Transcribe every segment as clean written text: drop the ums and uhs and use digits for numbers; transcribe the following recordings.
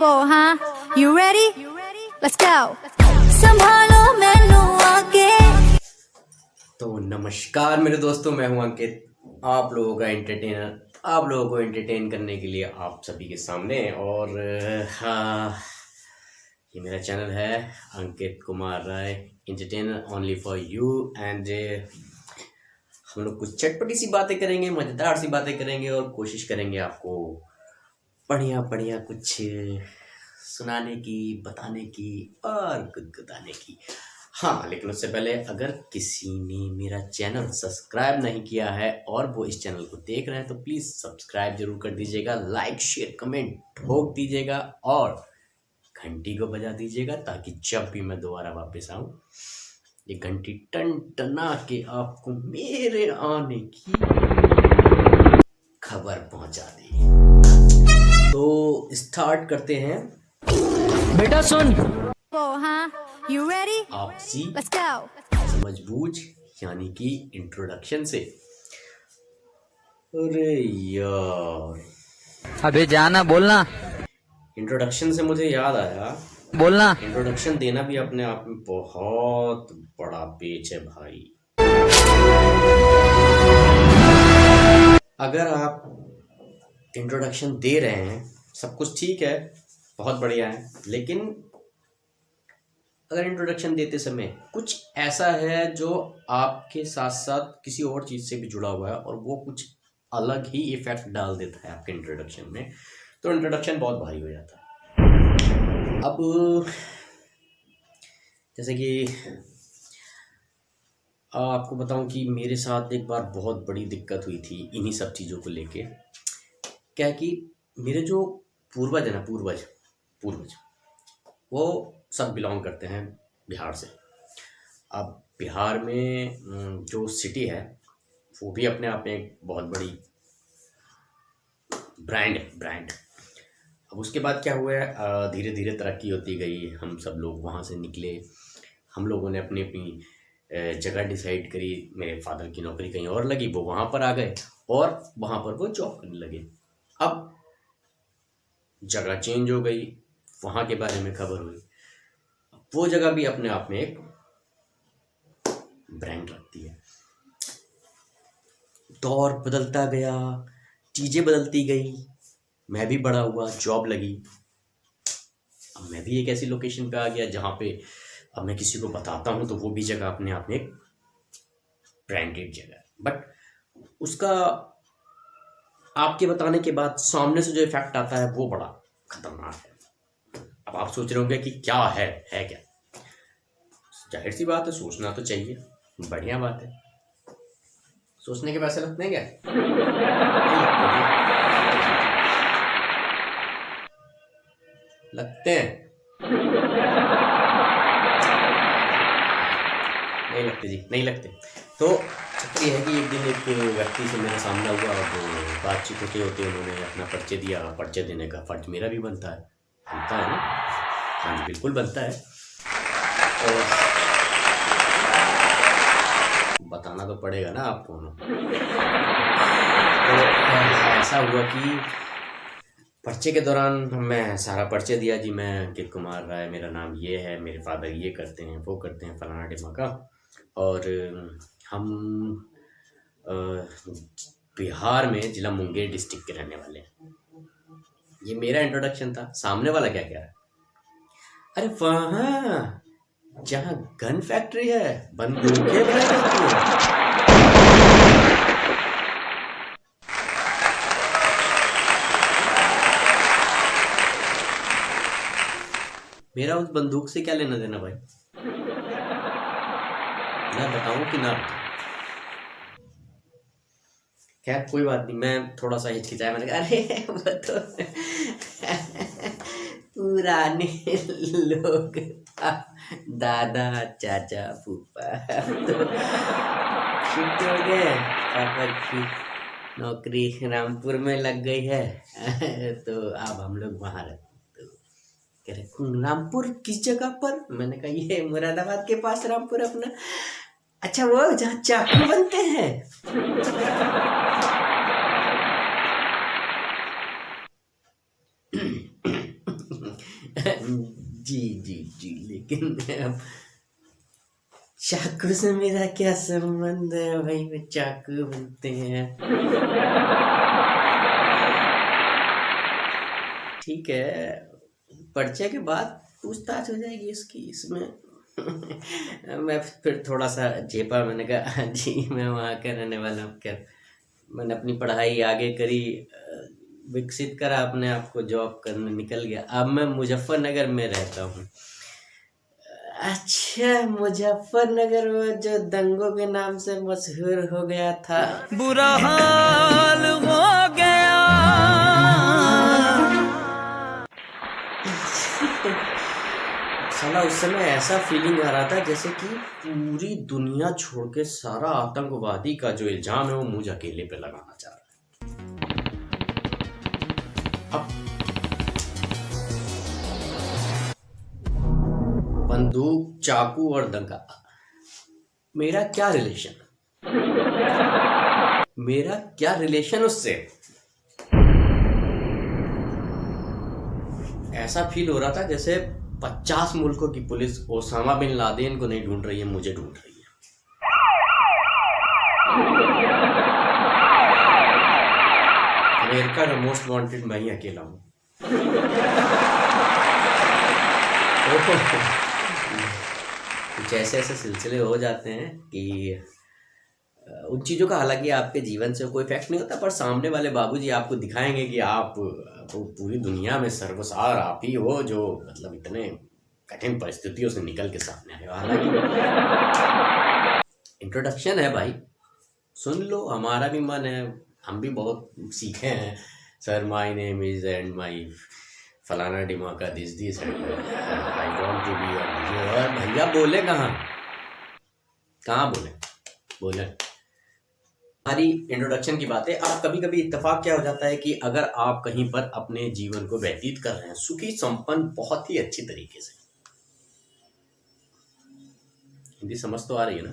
You ready? Let's go. संभालो मैनू आके। तो नमस्कार मेरे दोस्तों, मैं हूं अंकित, आप लोगों का एंटरटेनर, आप लोगों को एंटरटेन करने के लिए आप सभी के सामने। और हाँ, ये मेरा चैनल है Ankit Kumar Rai, entertainer only for you. And हम लोग कुछ चटपटी सी बातें करेंगे, मज़ेदार सी बातें करेंगे और कोशिश करेंगे आपको बढ़िया बढ़िया कुछ सुनाने की, बताने की और गुदगुदाने की। हाँ, लेकिन उससे पहले अगर किसी ने मेरा चैनल सब्सक्राइब नहीं किया है और वो इस चैनल को देख रहे हैं तो प्लीज़ सब्सक्राइब जरूर कर दीजिएगा, लाइक शेयर कमेंट ठोक दीजिएगा और घंटी को बजा दीजिएगा ताकि जब भी मैं दोबारा वापस आऊँ ये घंटी टन टना के आपको मेरे आने की खबर पहुंचा दे। तो स्टार्ट करते हैं बेटा सुन। You ready? आपसी Let's go. समझबूझ यानी कि इंट्रोडक्शन से। अरे यार, अबे जाना, बोलना इंट्रोडक्शन से मुझे याद आया, बोलना। इंट्रोडक्शन देना भी अपने आप में बहुत बड़ा पेच है भाई। अगर आप इंट्रोडक्शन दे रहे हैं, सब कुछ ठीक है, बहुत बढ़िया है, लेकिन अगर इंट्रोडक्शन देते समय कुछ ऐसा है जो आपके साथ साथ किसी और चीज़ से भी जुड़ा हुआ है और वो कुछ अलग ही इफेक्ट डाल देता है आपके इंट्रोडक्शन में, तो इंट्रोडक्शन बहुत भारी हो जाता है। अब जैसे कि आपको बताऊं कि मेरे साथ एक बार बहुत बड़ी दिक्कत हुई थी इन्हीं सब चीज़ों को लेके। क्या कि मेरे जो पूर्वज है ना, पूर्वज वो सब बिलोंग करते हैं बिहार से। अब बिहार में जो सिटी है वो भी अपने आप में एक बहुत बड़ी ब्रांड। अब उसके बाद क्या हुआ है, धीरे धीरे तरक्की होती गई, हम सब लोग वहाँ से निकले, हम लोगों ने अपनी अपनी जगह डिसाइड करी। मेरे फादर की नौकरी कहीं और लगी, वो वहाँ पर आ गए और वहाँ पर वो जॉब करने लगे। अब जगह चेंज हो गई, वहाँ के बारे में खबर हुई, वो जगह भी अपने आप में एक ब्रांड रखती है। दौर बदलता गया, चीज़ें बदलती गई, मैं भी बड़ा हुआ, जॉब लगी। अब मैं भी एक ऐसी लोकेशन पे आ गया जहाँ पे अब मैं किसी को बताता हूँ तो वो भी जगह अपने आप में एक ब्रांडेड जगह है। बट उसका आपके बताने के बाद सामने से जो इफेक्ट आता है वो बड़ा खतरनाक है। अब आप सोच रहे होंगे कि क्या है क्या? जाहिर सी बात है, सोचना तो चाहिए, बढ़िया बात है। सोचने के पैसे लगते हैं क्या? लगते हैं? नहीं लगते जी, नहीं लगते। तो चक्कर ये है कि एक दिन एक व्यक्ति से मेरे सामने हुआ, वो बातचीत होते होते उन्होंने अपना परिचय दिया। परिचय देने का फर्ज मेरा भी बनता है ना? हाँ जी, बिल्कुल बनता है। और बताना तो पड़ेगा ना आपको। तो ऐसा हुआ कि परिचय के दौरान मैं सारा परिचय दिया, जी मैं अंकित कुमार राय, मेरा नाम ये है, मेरे फादर ये करते हैं, वो करते हैं, फलाना ढिमाका, और हम बिहार में जिला मुंगेर डिस्ट्रिक्ट के रहने वाले हैं। ये मेरा इंट्रोडक्शन था। सामने वाला क्या कह रहा है, अरे वहाँ जहाँ गन फैक्ट्री है, बंदूकें बनाई जाती हैं। मेरा उस बंदूक से क्या लेना देना भाई? मैं बताऊं कि ना बताऊं? खैर कोई बात नहीं, मैं थोड़ा सा हिचकिचाया, मैंने कहा अरे वो तो पुराने लोग, दादा चाचा फूफा तो शिफ्ट हो गए, पापा की नौकरी रामपुर में लग गई है तो अब हम लोग वहाँ रहते। कह रहे रामपुर किस जगह पर? मैंने कहा ये मुरादाबाद के पास रामपुर अपना। अच्छा, वो जहाँ चाकू बनते हैं। जी जी जी, लेकिन अब चाकू से मेरा क्या संबंध है भाई, में चाकू बनते हैं। ठीक है, पर्चे के बाद पूछताछ हो जाएगी इसकी, इसमें मैं फिर थोड़ा सा झेपा, मैंने कहा जी मैं वहाँ का रहने वाला हूँ। क्या मैंने अपनी पढ़ाई आगे करी, विकसित करा अपने आप को, जॉब करने निकल गया। अब मैं मुजफ्फरनगर में रहता हूँ। अच्छा, मुजफ्फरनगर में जो दंगों के नाम से मशहूर हो गया था, बुरा हाल हो गया। साला उस समय ऐसा फीलिंग आ रहा था जैसे कि पूरी दुनिया छोड़ के सारा आतंकवादी का जो इल्जाम है वो मुझे अकेले पे लगाना चाह रहा है। अब बंदूक, चाकू और दंगा, मेरा क्या रिलेशन, मेरा क्या रिलेशन उससे? ऐसा फील हो रहा था जैसे 50 मुल्कों की पुलिस ओसामा बिन लादेन को नहीं ढूंढ रही है, मुझे ढूंढ रही है। अमेरिका का मोस्ट वांटेड मैं ही अकेला हूं। कुछ ऐसे ऐसे सिलसिले हो जाते हैं कि उन चीज़ों का हालांकि आपके जीवन से कोई इफेक्ट नहीं होता, पर सामने वाले बाबूजी आपको दिखाएंगे कि आप पूरी दुनिया में सर्वसार आप ही हो जो मतलब इतने कठिन परिस्थितियों से निकल के सामने आए। हालांकि इंट्रोडक्शन है भाई, सुन लो, हमारा भी मन है, हम भी बहुत सीखे हैं। Sir my name is and my फलाना डिमाका this I want to be और भैया बोले कहाँ बोले हमारी इंट्रोडक्शन की बातें। अब कभी कभी इत्तेफाक क्या हो जाता है कि अगर आप कहीं पर अपने जीवन को व्यतीत कर रहे हैं सुखी संपन्न बहुत ही अच्छी तरीके से, हिंदी समझ तो आ रही है ना?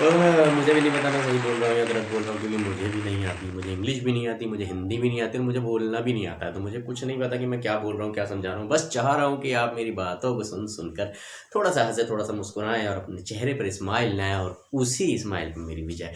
मुझे भी नहीं पता मैं सही बोल रहा हूँ या गलत बोल रहा हूँ, क्योंकि मुझे भी नहीं आती, मुझे इंग्लिश भी नहीं आती, मुझे हिंदी भी नहीं आती, मुझे बोलना भी नहीं आता है, तो मुझे कुछ नहीं पता कि मैं क्या बोल रहा हूँ, क्या समझा रहा हूँ। बस चाह रहा हूँ कि आप मेरी बातों को सुनकर थोड़ा सा हंसे, थोड़ा सा मुस्कुराएं और अपने चेहरे पर स्माइल लाएं, और उसी स्माइल पर मेरी भी जाए।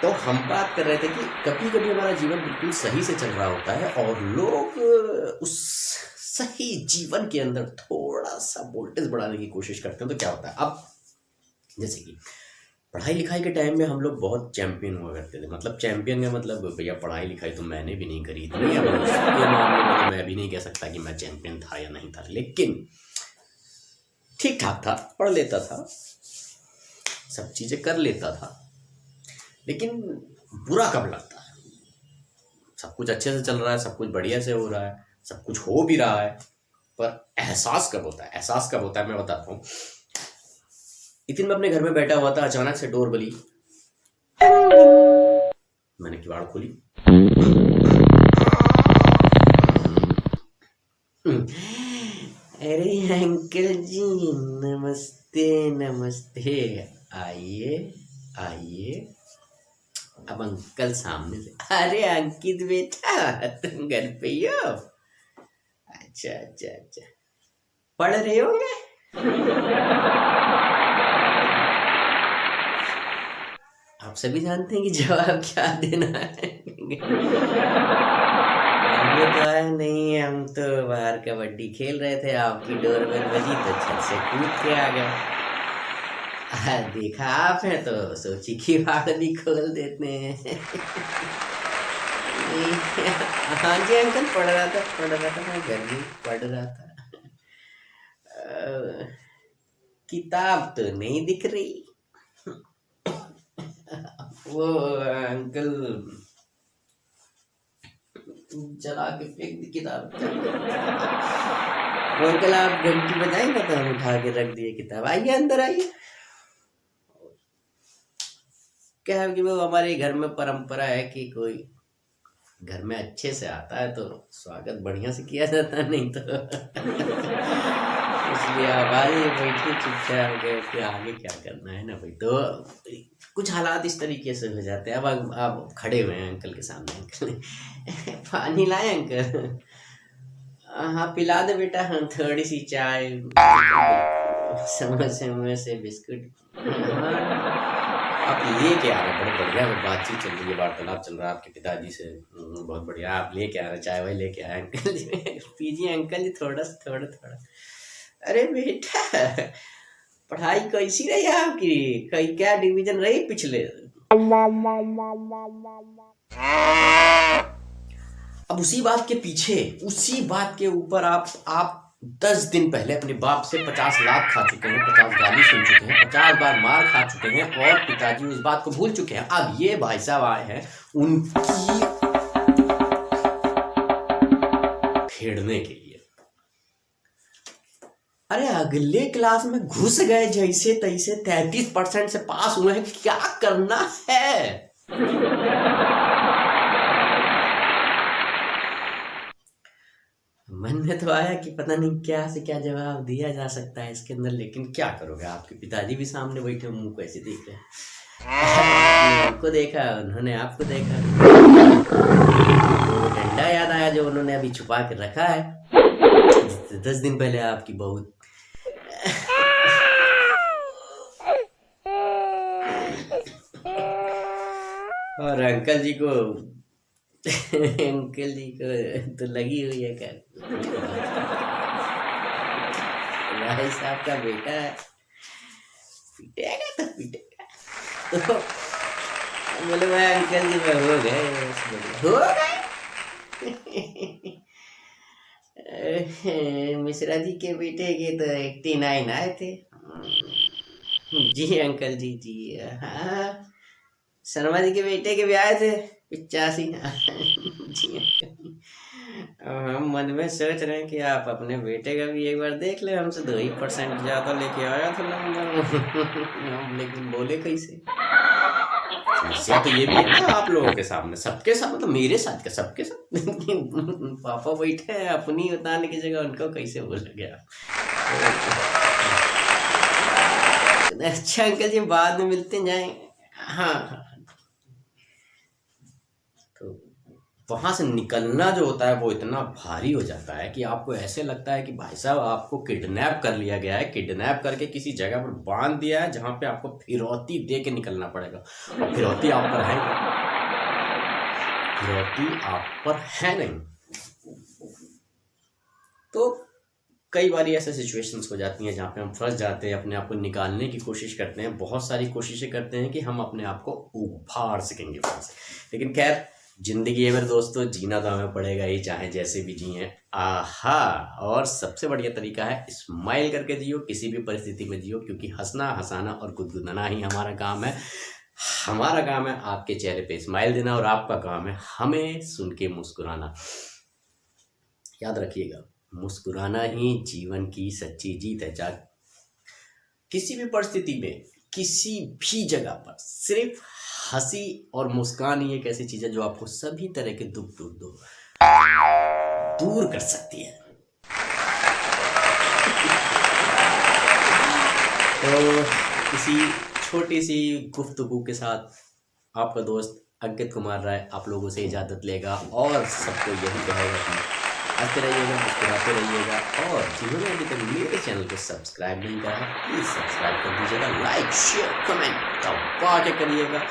तो हम बात कर रहे थे कि कभी कभी हमारा जीवन बिल्कुल सही से चल रहा होता है और लोग उस सही जीवन के अंदर थोड़ा सा वोल्टेज बढ़ाने की कोशिश करते हैं। तो क्या होता है, अब जैसे कि पढ़ाई लिखाई के टाइम में हम लोग बहुत चैंपियन हुआ करते थे। मतलब चैंपियन का मतलब भैया पढ़ाई लिखाई तो मैंने भी नहीं करी इतनी, अब उसके मामले में तो मैं भी नहीं कह सकता कि मैं चैंपियन था या नहीं था, लेकिन ठीक ठाक था, पढ़ लेता था, सब चीज़ें कर लेता था। लेकिन बुरा कब लगता है, सब कुछ अच्छे से चल रहा है, सब कुछ बढ़िया से हो रहा है, सब कुछ हो भी रहा है, पर एहसास कब होता है? एहसास कब होता है मैं बताता हूँ। एक दिन मैं अपने घर में बैठा हुआ था, अचानक से डोर बजी, मैंने किवाड़ खोली, अरे अंकल जी नमस्ते नमस्ते, आइए आइए। अब अंकल सामने से, अरे अंकित बेटा तुम घर पे ही हो? अच्छा अच्छा अच्छा, पढ़ रहे होंगे? आप सभी जानते हैं कि जवाब क्या देना है। हमें तो आया नहीं, हम तो बाहर कबड्डी खेल रहे थे, आपकी डोरबेल बजी तो छत से कूद के आ गए। देखा आप हैं तो सोची कि बाड़ भी खोल देते हैं। हाँ जी अंकल, पढ़ रहा था मैं घर में पढ़ रहा था। किताब तो नहीं दिख रही। वो अंकल जला के फेंक दी किताब। वो अंकल आप घंटी बजाएंगे तो हम उठा के रख दिए किताब। आइए अंदर आइए। क्या है कि वो हमारे घर में परंपरा है कि कोई घर में अच्छे से आता है तो स्वागत बढ़िया से किया जाता है, नहीं तो इसलिए आप आइए बैठिए चुपचाप गए, फिर आगे क्या करना है ना भाई। तो कुछ हालात इस तरीके से हो जाते हैं। अब आप खड़े हुए हैं अंकल के सामने, अंकल पानी लाए अंकल? हाँ पिला दे बेटा, हाँ थोड़ी सी चाय, समय से बिस्कुट। हाँ आप लेके आ रहे हैं, बड़े बढ़िया बातचीत चल रही है, वार्तालाप चल रहा है आपके पिताजी से। बहुत बढ़िया, आप लेके आ रहे हैं चाय वाय लेके आए अंकल जी। पीजिए अंकल जी, थोड़ा सा थोड़ा थोड़ा। अरे बेटा पढ़ाई कैसी रही आपकी, कई क्या डिवीजन रही पिछले? अब उसी बात के पीछे, उसी बात के ऊपर आप 10 दिन पहले अपने बाप से 50 लाख खा चुके हैं, 50 गाली सुन चुके हैं, 50 बार मार खा चुके हैं और पिताजी उस बात को भूल चुके हैं। अब ये भाई साहब आए हैं उनकी खेड़ने के लिए। अरे अगले क्लास में घुस गए जैसे तैसे, 33% से पास हुए हैं, क्या करना है? मन में तो आया कि पता नहीं क्या से क्या जवाब दिया जा सकता है इसके अंदर, लेकिन क्या करोगे, आपके पिताजी भी सामने बैठे, मुंह को ऐसे देख रहे हैं। उनको देखा, उन्होंने आपको देखा, वो डंडा याद आया जो उन्होंने अभी छुपा के रखा है 10 दिन पहले आपकी बहुत। और अंकल जी को अंकल जी को तो लगी हुई है क्या? भाई साहब का बेटा है, पीटेगा तो पीटेगा। तो बोले भाई अंकल जी में हो गए, मिश्रा जी के बेटे के तो 89 आए थे। जी अंकल जी, जी हाँ। शर्मा जी के बेटे के भी आए थे 85। जी हम मन में सोच रहे हैं कि आप अपने बेटे का भी एक बार देख ले, हमसे 2% ज्यादा लेके आया था हम, लेकिन बोले कैसे? समस्या तो ये भी है ना आप लोगों के सामने, सबके साथ, मतलब मेरे साथ क्या सबके साथ। पापा बैठे हैं, अपनी बताने की जगह उनको कैसे बोल गया? अच्छा अंकल जी बाद में मिलते जाएंगे। हाँ तो वहां से निकलना जो होता है वो इतना भारी हो जाता है कि आपको ऐसे लगता है कि भाई साहब आपको किडनैप कर लिया गया है, किडनैप करके किसी जगह पर बांध दिया है जहां पे आपको फिरौती दे के निकलना पड़ेगा। और फिरौती आप पर है, फिरौती आप पर है नहीं। तो कई बार ऐसे सिचुएशंस हो जाती हैं जहाँ पे हम फंस जाते हैं, अपने आप को निकालने की कोशिश करते हैं, बहुत सारी कोशिशें करते हैं कि हम अपने आप को उभार सकेंगे वहाँ से। लेकिन खैर जिंदगी है मेरे दोस्तों, जीना तो हमें पड़ेगा ही, चाहे जैसे भी जिए। आहा, और सबसे बढ़िया तरीका है स्माइल करके जियो, किसी भी परिस्थिति में जियो, क्योंकि हंसना, हंसाना और गुदगुदाना ही हमारा काम है। हमारा काम है आपके चेहरे पे स्माइल देना और आपका काम है हमें सुन के मुस्कुराना। याद रखिएगा, मुस्कुराना ही जीवन की सच्ची जीत है। चाहे किसी भी परिस्थिति में, किसी भी जगह पर, सिर्फ हंसी और मुस्कान ही एक ऐसी चीज है जो आपको सभी तरह के दुख दूर कर सकती है। तो किसी छोटी सी गुफ्तगू के साथ आपका दोस्त अंकित कुमार राय आप लोगों से इजाजत लेगा और सबको यही कहेगा कि हंसते रहिएगा, मुस्कुराते रहिएगा, और जिन्होंने अभी तक मेरे चैनल को सब्सक्राइब नहीं करा है प्लीज सब्सक्राइब कर दीजिएगा, लाइक शेयर कमेंट दबा के करिएगा,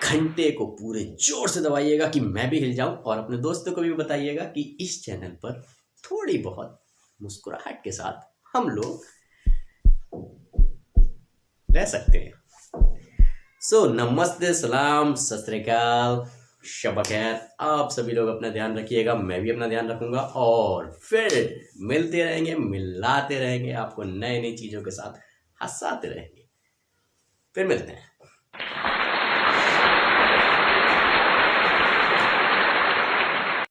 घंटे को पूरे जोर से दबाइएगा कि मैं भी हिल जाऊं, और अपने दोस्तों को भी बताइएगा कि इस चैनल पर थोड़ी बहुत मुस्कुराहट के साथ हम लोग रह सकते हैं। सो नमस्ते, सलाम, सत श्री अकाल, शब खैर। आप सभी लोग अपना ध्यान रखिएगा, मैं भी अपना ध्यान रखूंगा, और फिर मिलते रहेंगे, मिलाते रहेंगे, आपको नई नई चीजों के साथ हंसाते रहेंगे। फिर मिलते हैं।